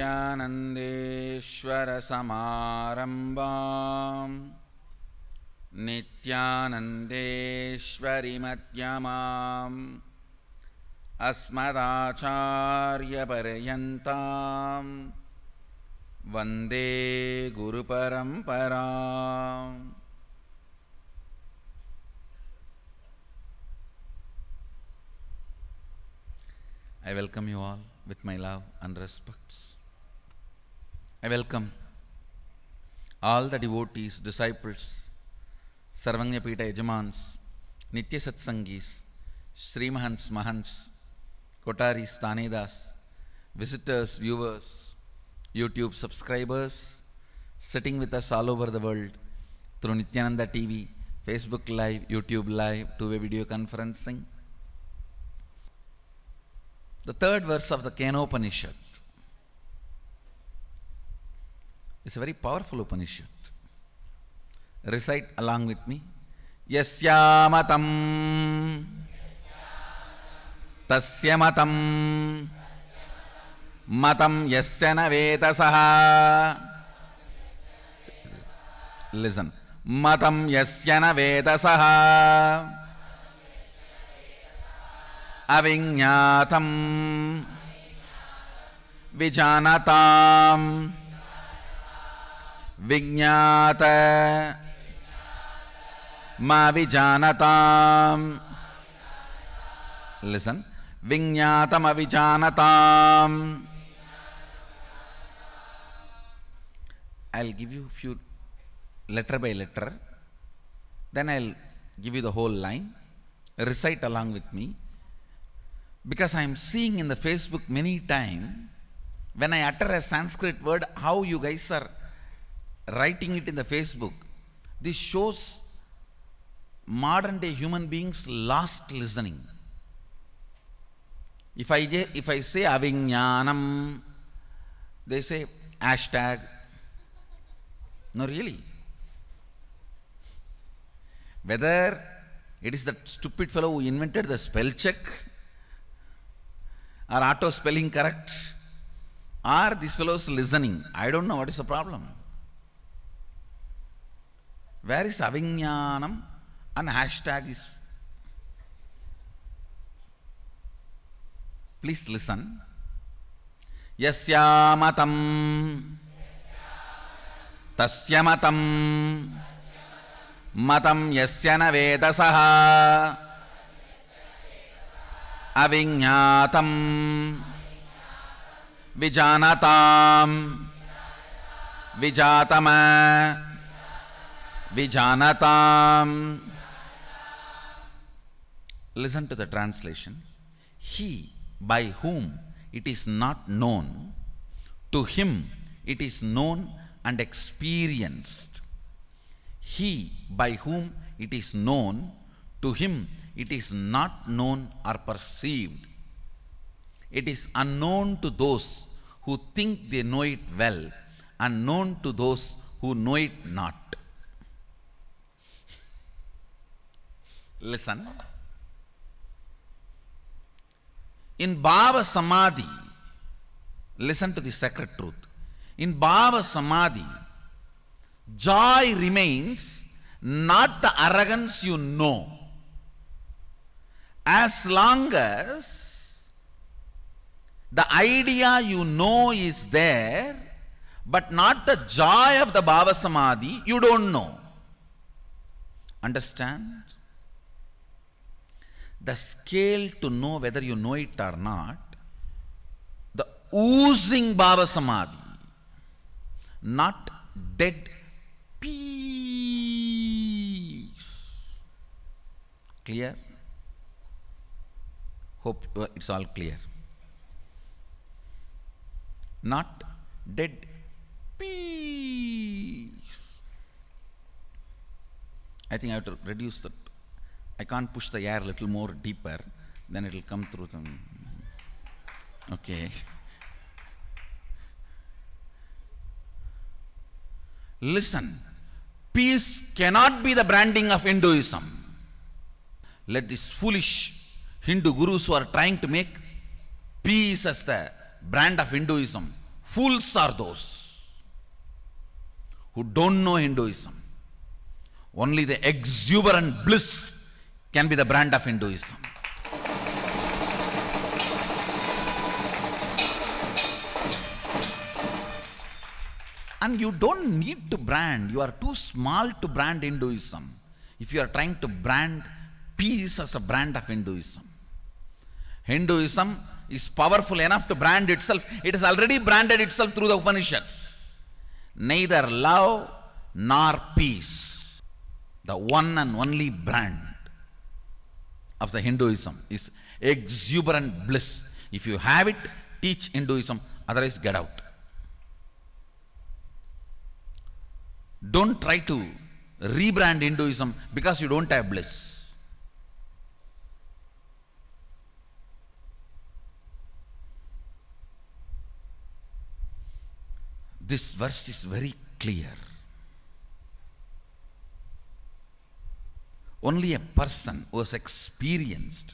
विद्यानन्देश्वरसमारम्भाम् नित्यानन्देश्वरिमध्यमाम् अस्मदाचार्यपर्यन्ताम् वन्दे गुरुपरम्पराम्. I welcome you all with my love and respects. I welcome all the devotees, disciples, Sarvanyapita Yajamans, Nitya Satsangis, Sri Mahants, Mahants, Kotaris, Tanedas, visitors, viewers, YouTube subscribers, sitting with us all over the world through Nityananda TV, Facebook Live, YouTube Live, two-way video conferencing. The third verse of the Kenopanishad is a very powerful Upanishad. Recite along with me. Yasya matam tasya matam matam yasya na vedasaha. Listen. Matam yasya na vedasaha aviññātam vijanatam viññāta ma vijanatam. Listen. Viññātam avijanatam. I'll give you few letter by letter, then I'll give you the whole line. Recite along with me. Because I am seeing in the Facebook many times, when I utter a Sanskrit word, how you guys are writing it in the Facebook. This shows modern day human beings lost listening. If I say aviññānam, they say hashtag. No, really. Whether it is that stupid fellow who invented the spell check, or auto spelling correct, or this fellow's listening, I don't know what is the problem. Where is aviññānam and hashtag is? Please listen. Yasya matam tasya matam matam yasya na vedasaha aviññātam vijanatam vijatama vijanatam. Listen to the translation. He by whom it is not known, to him it is known and experienced. He by whom it is known, to him it is not known or perceived. It is unknown to those who think they know it well, and known to those who know it not. Listen. In Bhava Samadhi, listen to the sacred truth. In Bhava Samadhi, joy remains not the arrogance you know. As long as the idea you know is there, but not the joy of the Bhava Samadhi, you don't know. Understand? The scale to know whether you know it or not, the oozing Bhava Samadhi, not dead peace. Clear? Hope it's all clear. Not dead peace. I think I have to reduce that. I can't push the air a little more deeper, then it will come through them. Okay. Listen, peace cannot be the branding of Hinduism. Let these foolish Hindu gurus who are trying to make peace as the brand of Hinduism Fools are those who don't know Hinduism. Only the exuberant bliss can be the brand of Hinduism. And you don't need to brand. You are too small to brand Hinduism. If you are trying to brand peace as a brand of Hinduism. Hinduism is powerful enough to brand itself. It has already branded itself through the Upanishads. Neither love nor peace. The one and only brand of the Hinduism is exuberant bliss. If you have it, teach Hinduism, otherwise get out. Don't try to rebrand Hinduism because you don't have bliss. This verse is very clear. Only a person who has experienced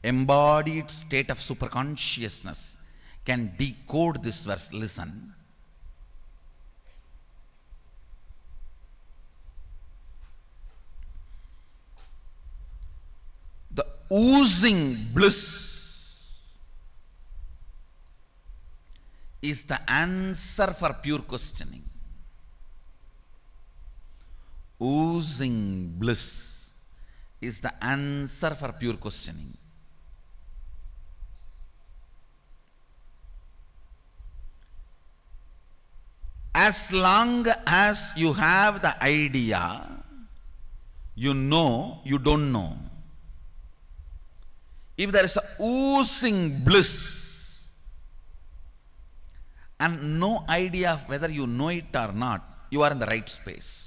embodied state of superconsciousness can decode this verse. Listen. The oozing bliss is the answer for pure questioning. Oozing bliss is the answer for pure questioning. As long as you have the idea, you know you don't know. If there is a oozing bliss and no idea of whether you know it or not, you are in the right space.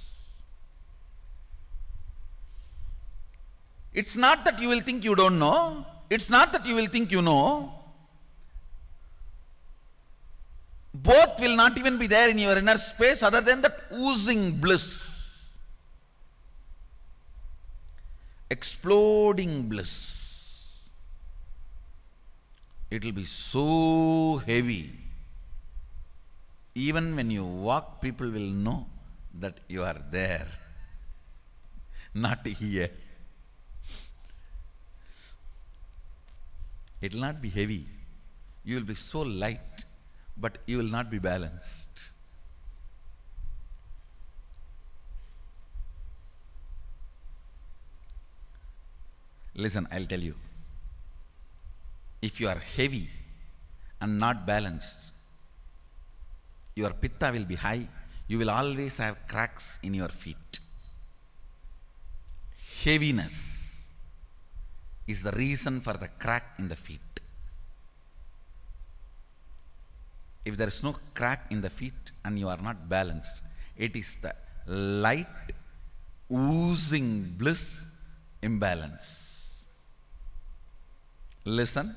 It's not that you will think you don't know. It's not that you will think you know. Both will not even be there in your inner space other than that oozing bliss. Exploding bliss. It will be so heavy. Even when you walk, people will know that you are there, not here. It will not be heavy. You will be so light, but you will not be balanced. Listen, I'll tell you. If you are heavy and not balanced, your pitta will be high. You will always have cracks in your feet. Heaviness is the reason for the crack in the feet. If there is no crack in the feet and you are not balanced, it is the light, oozing bliss imbalance. Listen,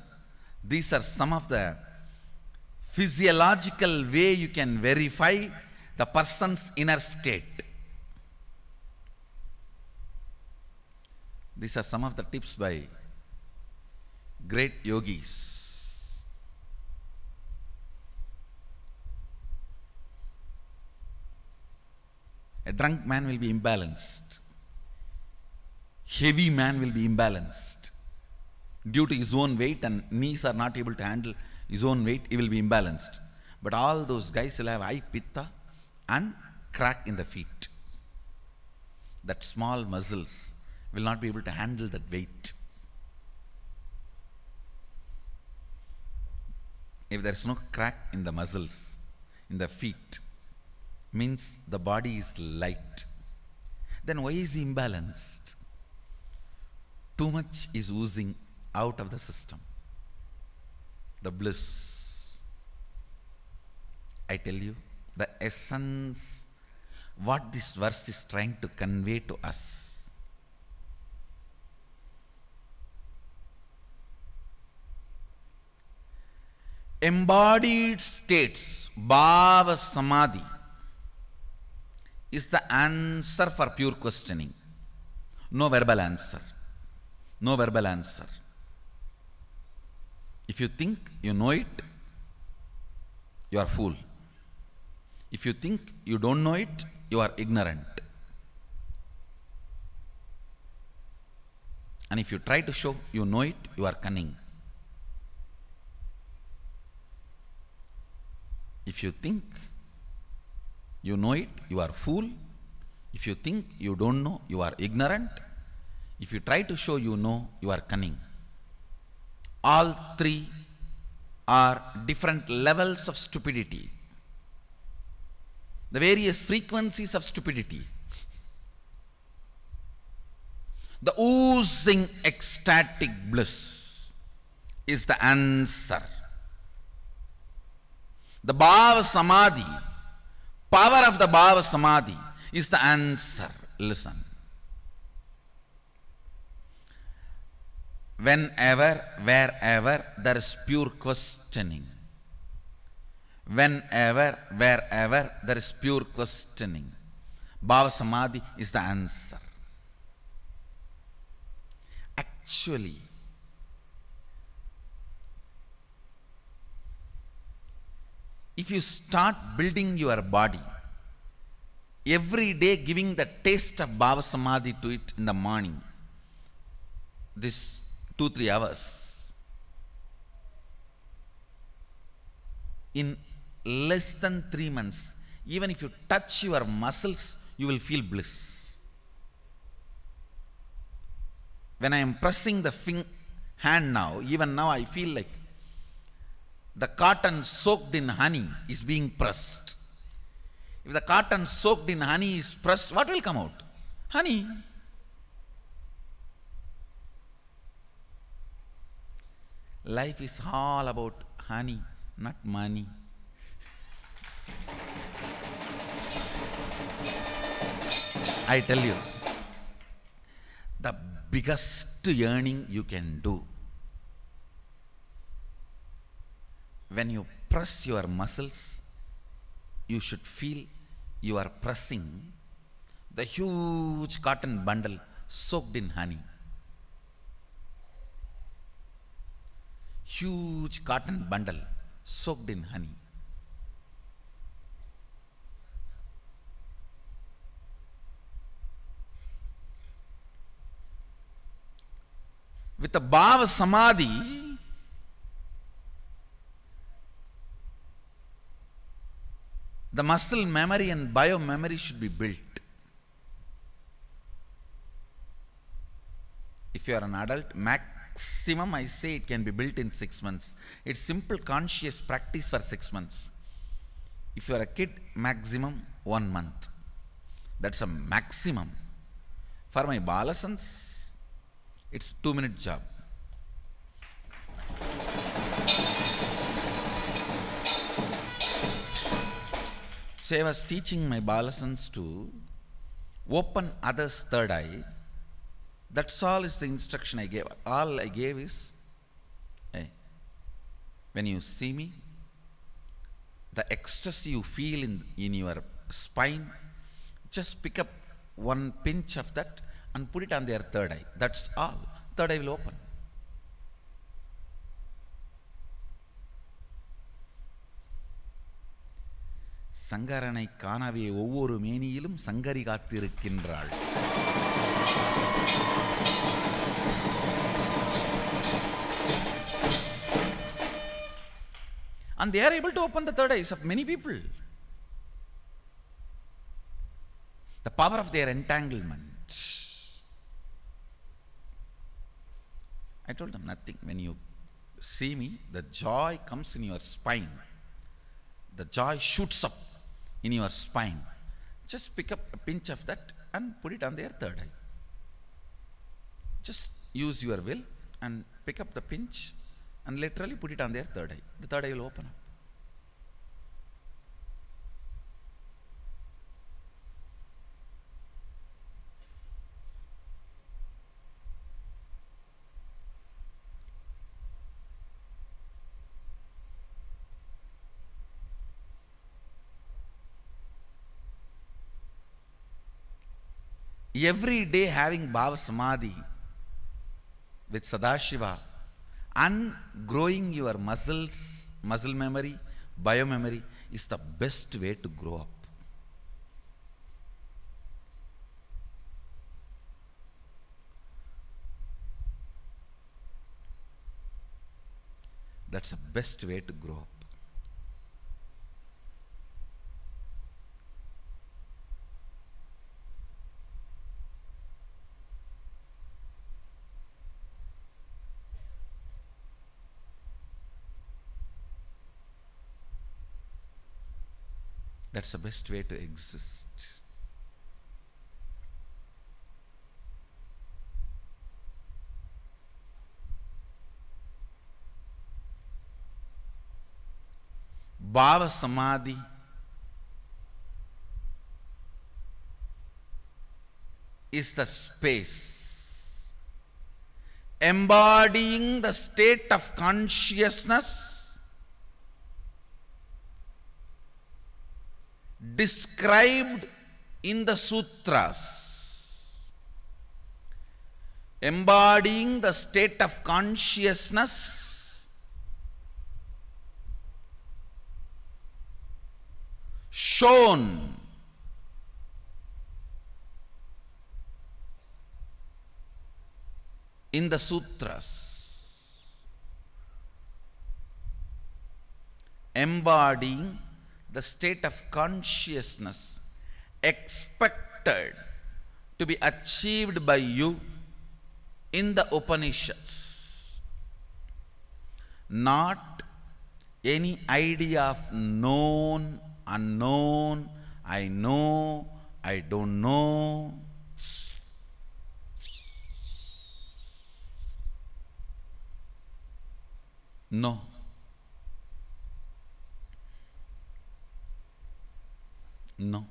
these are some of the physiological way you can verify the person's inner state. These are some of the tips by great yogis. A drunk man will be imbalanced. Heavy man will be imbalanced. Due to his own weight and knees are not able to handle his own weight, he will be imbalanced. But all those guys will have high pitta and crack in the feet. That small muscles will not be able to handle that weight. If there is no crack in the muscles, in the feet, means the body is light. Then why is he imbalanced? Too much is oozing out of the system. The bliss. I tell you, the essence, what this verse is trying to convey to us. Embodied states, bhava samadhi, is the answer for pure questioning. No verbal answer. No verbal answer. If you think you know it, you are a fool. If you think you don't know it, you are ignorant. And if you try to show you know it, you are cunning. If you think you know it, you are fool. If you think you don't know, you are ignorant. If you try to show you know, you are cunning. All three are different levels of stupidity. The various frequencies of stupidity. The oozing ecstatic bliss is the answer. The Bhava Samadhi, power of the Bhava Samadhi is the answer. Listen. Whenever, wherever there is pure questioning. Whenever, wherever there is pure questioning. Bhava Samadhi is the answer. Actually, if you start building your body, every day giving the taste of Bhava Samadhi to it in the morning, this 2-3 hours, in less than 3 months, even if you touch your muscles, you will feel bliss. When I am pressing the hand now, even now I feel like the cotton soaked in honey is being pressed. If the cotton soaked in honey is pressed, what will come out? Honey. Life is all about honey, not money. I tell you, the biggest yearning you can do, when you press your muscles, you should feel you are pressing the huge cotton bundle soaked in honey. Huge cotton bundle soaked in honey. With the Bhava Samadhi, the muscle memory and bio memory should be built. If you are an adult, maximum I say it can be built in 6 months. It's simple conscious practice for 6 months. If you are a kid, maximum 1 month. That's a maximum. For my adolescents, it's 2-minute job. So I was teaching my adolescents to open others' third eye. That's all is the instruction I gave. All I gave is, hey, when you see me, the ecstasy you feel in your spine, just pick up one pinch of that and put it on their third eye. That's all. Third eye will open. சங்கரனை காணவே ஒவ்வொரு மேனியிலும் Sankari காத்திருக்கின்றாள். And they are able to open the third eyes of many people. The power of their entanglement. I told them nothing. When you see me, the joy comes in your spine. The joy shoots up in your spine. Just pick up a pinch of that and put it on their third eye. Just use your will and pick up the pinch and literally put it on their third eye. The third eye will open up. Every day having Bhava Samadhi with Sadashiva and growing your muscles, muscle memory, bio memory is the best way to grow up. That's the best way to grow up. That's the best way to exist. Bhava Samadhi is the space embodying the state of consciousness described in the sutras. Embodying the state of consciousness shown in the sutras, embodying the state of consciousness expected to be achieved by you in the Upanishads, not any idea of known, unknown, I know, I don't know. No. No.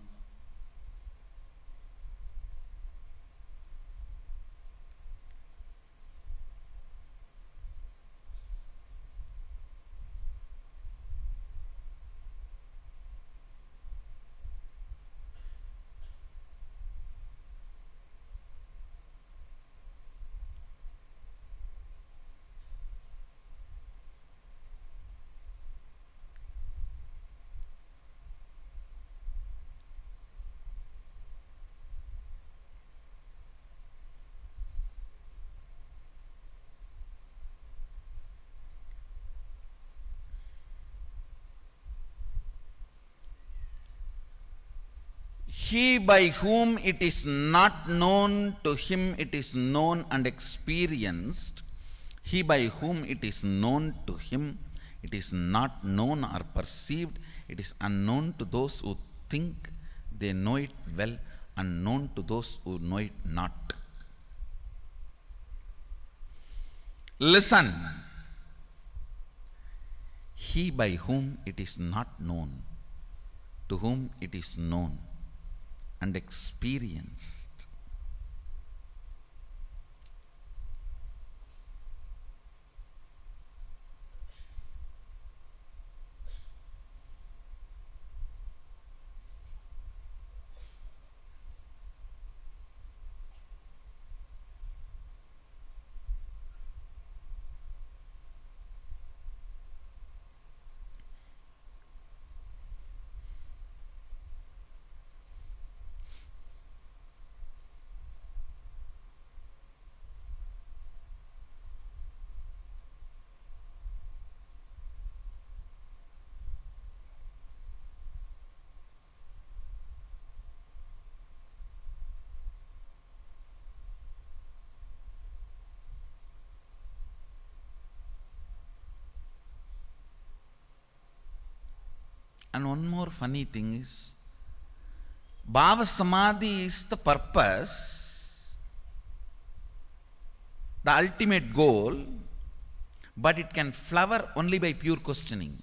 He by whom it is not known, to him it is known and experienced. He by whom it is known, to him it is not known or perceived. It is unknown to those who think they know it well, unknown to those who know it not. Listen. He by whom it is not known, to whom it is known and experienced. And one more funny thing is, Bhava Samadhi is the purpose, the ultimate goal, but it can flower only by pure questioning.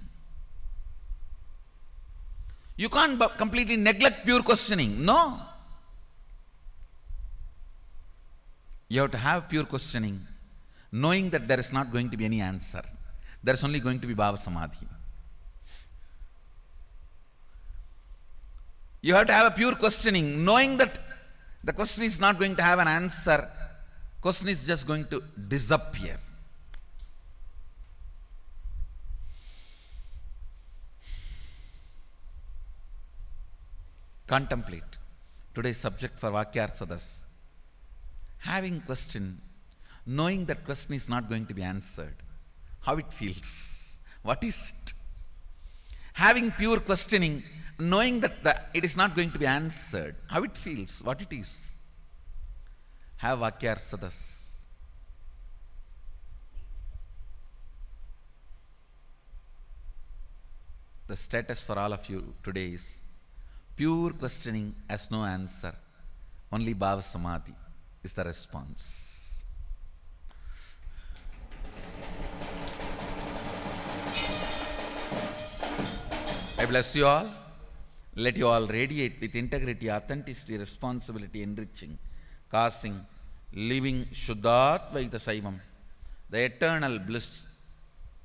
You can't completely neglect pure questioning. No. You have to have pure questioning, knowing that there is not going to be any answer. There is only going to be Bhava Samadhi. You have to have a pure questioning, knowing that the question is not going to have an answer. Question is just going to disappear. contemplate today's subject for Vakyarthadas. Having question, knowing that question is not going to be answered, how it feels, what is it? Having pure questioning, knowing that it is not going to be answered, how it feels, what it is. Have Vakyarthadas. The status for all of you today is pure questioning has no answer. Only Bhava Samadhi is the response. I bless you all. Let you all radiate with integrity, authenticity, responsibility, enriching, causing, living Shuddhatvaita Saivam, the eternal bliss,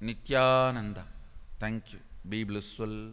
Nityananda. Thank you. Be blissful.